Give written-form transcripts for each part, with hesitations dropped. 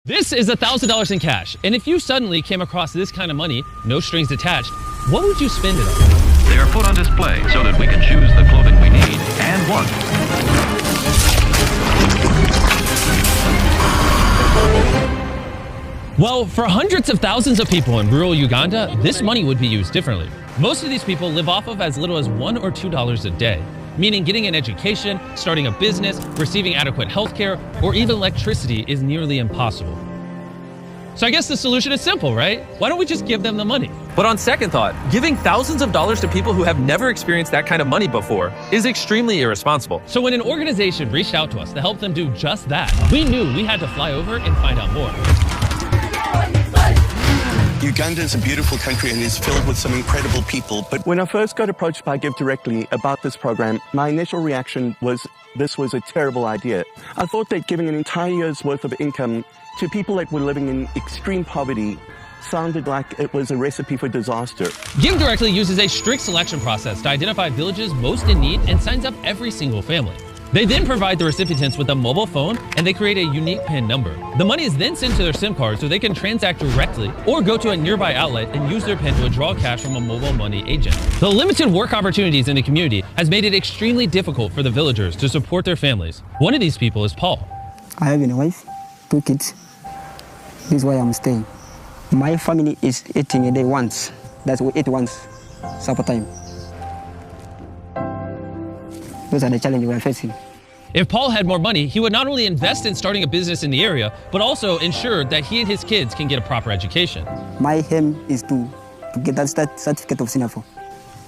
This is $1,000 in cash, and if you suddenly came across this kind of money, no strings attached, what would you spend it on? They are put on display so that we can choose the clothing we need and want. Well, for hundreds of thousands of people in rural Uganda, this money would be used differently. Most of these people live off of as little as $1 or $2 a day, meaning getting an education, starting a business, receiving adequate health care, or even electricity is nearly impossible. So I guess the solution is simple, right? Why don't we just give them the money? But on second thought, giving thousands of dollars to people who have never experienced that kind of money before is extremely irresponsible. So when an organization reached out to us to help them do just that, we knew we had to fly over and find out more. Uganda is a beautiful country and is filled with some incredible people. But when I first got approached by Give Directly about this program, my initial reaction was this was a terrible idea. I thought that giving an entire year's worth of income to people that were living in extreme poverty sounded like it was a recipe for disaster. Give Directly uses a strict selection process to identify villages most in need and signs up every single family. They then provide the recipients with a mobile phone and they create a unique PIN number. The money is then sent to their SIM card so they can transact directly or go to a nearby outlet and use their PIN to withdraw cash from a mobile money agent. The limited work opportunities in the community has made it extremely difficult for the villagers to support their families. One of these people is Paul. I have a wife, 2 kids. This is why I'm staying. My family is eating a day once. That's we eat once, supper time. Those are the challenges we're facing. If Paul had more money, he would not only invest in starting a business in the area, but also ensure that he and his kids can get a proper education. My aim is to get that certificate of Singapore.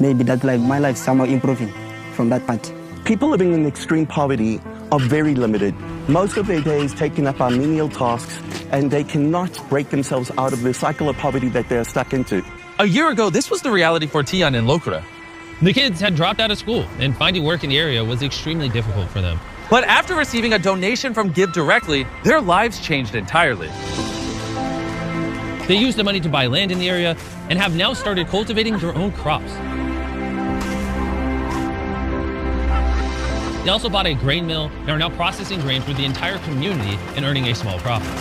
Maybe that my life somehow improving from that part. People living in extreme poverty are very limited. Most of their day is taken up by menial tasks, and they cannot break themselves out of the cycle of poverty that they're stuck into. A year ago, this was the reality for Tian and Lokura. The kids had dropped out of school, and finding work in the area was extremely difficult for them. But after receiving a donation from Give Directly, their lives changed entirely. They used the money to buy land in the area and have now started cultivating their own crops. They also bought a grain mill and are now processing grain for the entire community and earning a small profit.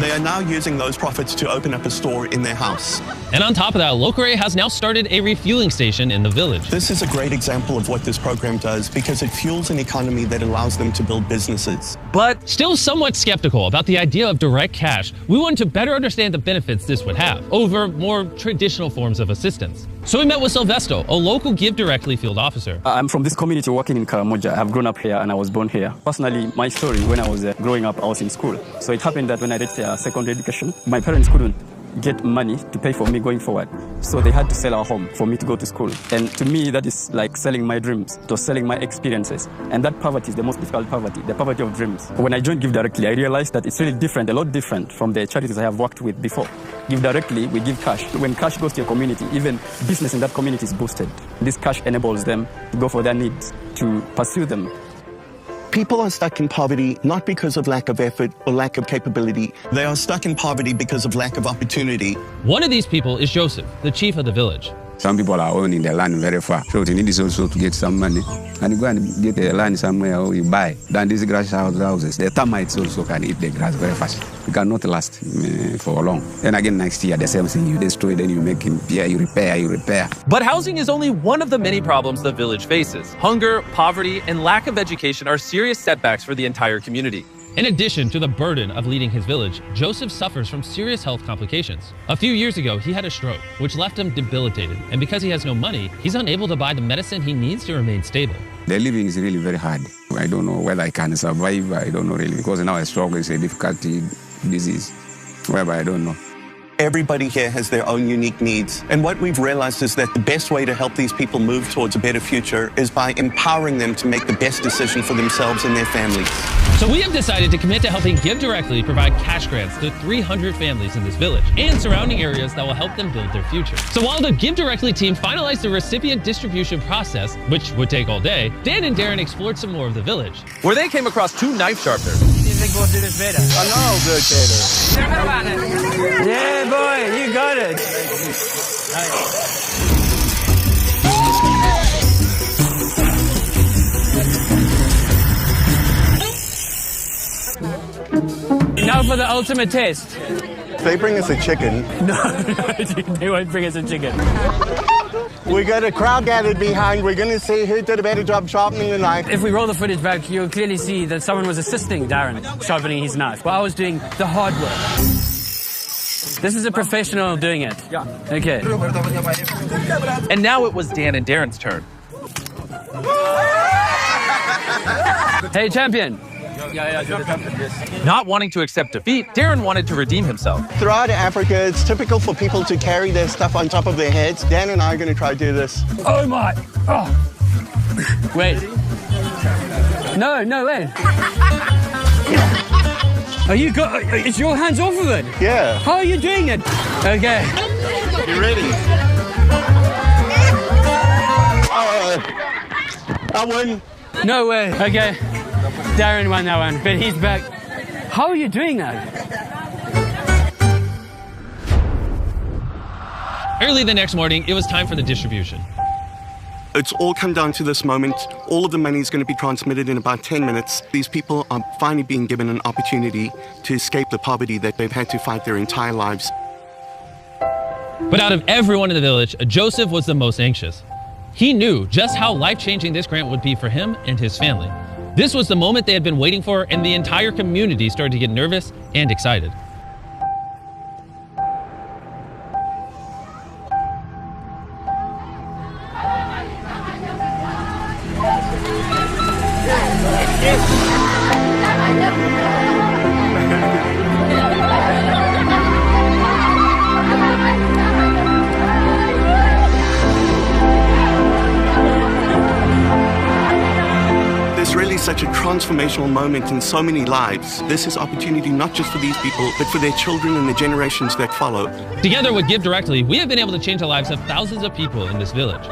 They are now using those profits to open up a store in their house. And on top of that, Lokure has now started a refueling station in the village. This is a great example of what this program does because it fuels an economy that allows them to build businesses. But still somewhat skeptical about the idea of direct cash, we wanted to better understand the benefits this would have over more traditional forms of assistance. So we met with Silvesto, a local Give Directly field officer. I'm from this community working in Karamoja. I've grown up here and I was born here. Personally, my story, when I was growing up, I was in school. So it happened that when I reached secondary education, my parents couldn't get money to pay for me going forward. So they had to sell our home for me to go to school. And to me, that is like selling my dreams, to selling my experiences. And that poverty is the most difficult poverty, the poverty of dreams. When I joined Give Directly, I realized that it's really different, a lot different from the charities I have worked with before. Give Directly, we give cash. When cash goes to your community, even business in that community is boosted. This cash enables them to go for their needs, to pursue them. People are stuck in poverty not because of lack of effort or lack of capability. They are stuck in poverty because of lack of opportunity. One of these people is Joseph, the chief of the village. Some people are owning their land very far. So you need is also to get some money. And you go and get a land somewhere or you buy. Then these grass houses, the termites also can eat the grass very fast. You cannot last for long. And again, next year, the same thing. You destroy, then you make it, yeah, you repair. But housing is only one of the many problems the village faces. Hunger, poverty, and lack of education are serious setbacks for the entire community. In addition to the burden of leading his village, Joseph suffers from serious health complications. A few years ago, he had a stroke, which left him debilitated. And because he has no money, he's unable to buy the medicine he needs to remain stable. The living is really very hard. I don't know whether I can survive. I don't know really, because now a stroke is a difficult disease, whereby I don't know. Everybody here has their own unique needs. And what we've realized is that the best way to help these people move towards a better future is by empowering them to make the best decision for themselves and their families. So we have decided to commit to helping Give Directly provide cash grants to 300 families in this village and surrounding areas that will help them build their future. So while the Give Directly team finalized the recipient distribution process, which would take all day, Dan and Darren explored some more of the village, where they came across 2 knife sharpeners. Yeah, boy, you got it. Now for the ultimate test. They bring us a chicken. No, they won't bring us a chicken. We got a crowd gathered behind. We're going to see who did a better job sharpening the knife. If we roll the footage back, you'll clearly see that someone was assisting Darren sharpening his knife, while I was doing the hard work. This is a professional doing it. Yeah. Okay. And now it was Dan and Darren's turn. Hey, champion. Not wanting to accept defeat, Darren wanted to redeem himself. Throughout Africa, it's typical for people to carry their stuff on top of their heads. Dan and I are going to try to do this. Oh my! Oh. Wait. No, wait. Are you is your hands off of it? Yeah. How are you doing it? Okay. You ready? I won. No way. Okay. Darren won that one, but he's back. How are you doing that? Early the next morning, it was time for the distribution. It's all come down to this moment. All of the money is going to be transmitted in about 10 minutes. These people are finally being given an opportunity to escape the poverty that they've had to fight their entire lives. But out of everyone in the village, Joseph was the most anxious. He knew just how life-changing this grant would be for him and his family. This was the moment they had been waiting for, and the entire community started to get nervous and excited. Such a transformational moment in so many lives. This is opportunity not just for these people, but for their children and the generations that follow. Together with Give Directly, we have been able to change the lives of thousands of people in this village.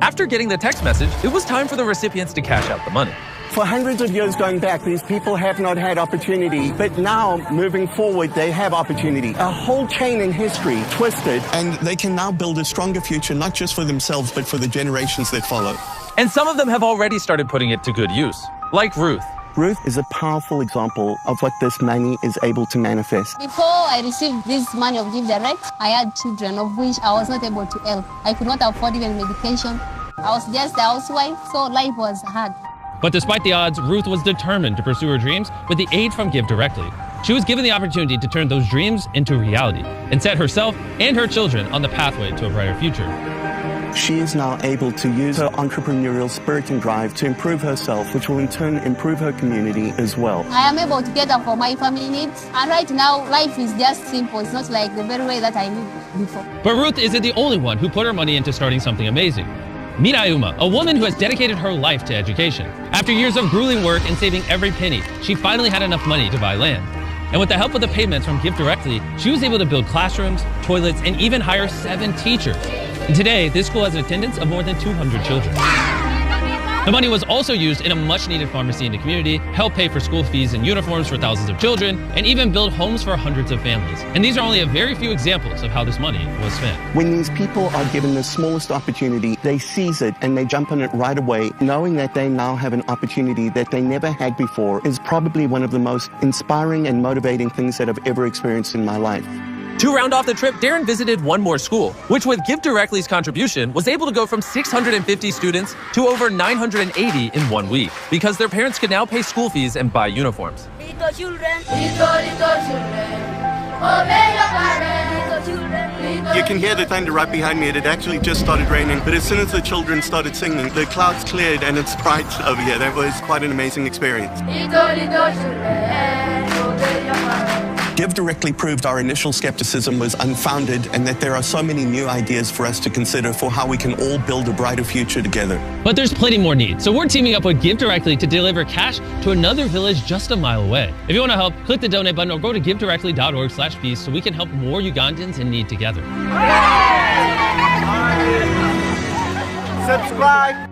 After getting the text message, it was time for the recipients to cash out the money. For hundreds of years going back, these people have not had opportunity, but now, moving forward, they have opportunity. A whole chain in history twisted, and they can now build a stronger future, not just for themselves, but for the generations that follow. And some of them have already started putting it to good use, like Ruth. Ruth is a powerful example of what this money is able to manifest. Before I received this money of Give Direct, I had children of which I was not able to help. I could not afford even medication. I was just a housewife, so life was hard. But despite the odds, Ruth was determined to pursue her dreams with the aid from Give Directly. She was given the opportunity to turn those dreams into reality and set herself and her children on the pathway to a brighter future. She is now able to use her entrepreneurial spirit and drive to improve herself, which will in turn improve her community as well. I am able to get up for my family needs, and right now life is just simple. It's not like the very way that I lived before. But Ruth isn't the only one who put her money into starting something amazing. Meet Ayuma, a woman who has dedicated her life to education. After years of grueling work and saving every penny, she finally had enough money to buy land. And with the help of the payments from Give Directly, she was able to build classrooms, toilets, and even hire 7 teachers. And today, this school has an attendance of more than 200 children. The money was also used in a much-needed pharmacy in the community, help pay for school fees and uniforms for thousands of children, and even build homes for hundreds of families. And these are only a very few examples of how this money was spent. When these people are given the smallest opportunity, they seize it and they jump on it right away, knowing that they now have an opportunity that they never had before is probably one of the most inspiring and motivating things that I've ever experienced in my life. To round off the trip, Darren visited one more school, which with Give Directly's contribution was able to go from 650 students to over 980 in 1 week, because their parents could now pay school fees and buy uniforms. Little children, little children, obey your parents, little children. You can hear the thunder right behind me. It had actually just started raining, but as soon as the children started singing, the clouds cleared and it's bright over here. That was quite an amazing experience. Little children, obey your parents. Give Directly proved our initial skepticism was unfounded and that there are so many new ideas for us to consider for how we can all build a brighter future together. But there's plenty more need, so we're teaming up with Give Directly to deliver cash to another village just a mile away. If you want to help, click the donate button or go to givedirectly.org/peace so we can help more Ugandans in need together. Subscribe.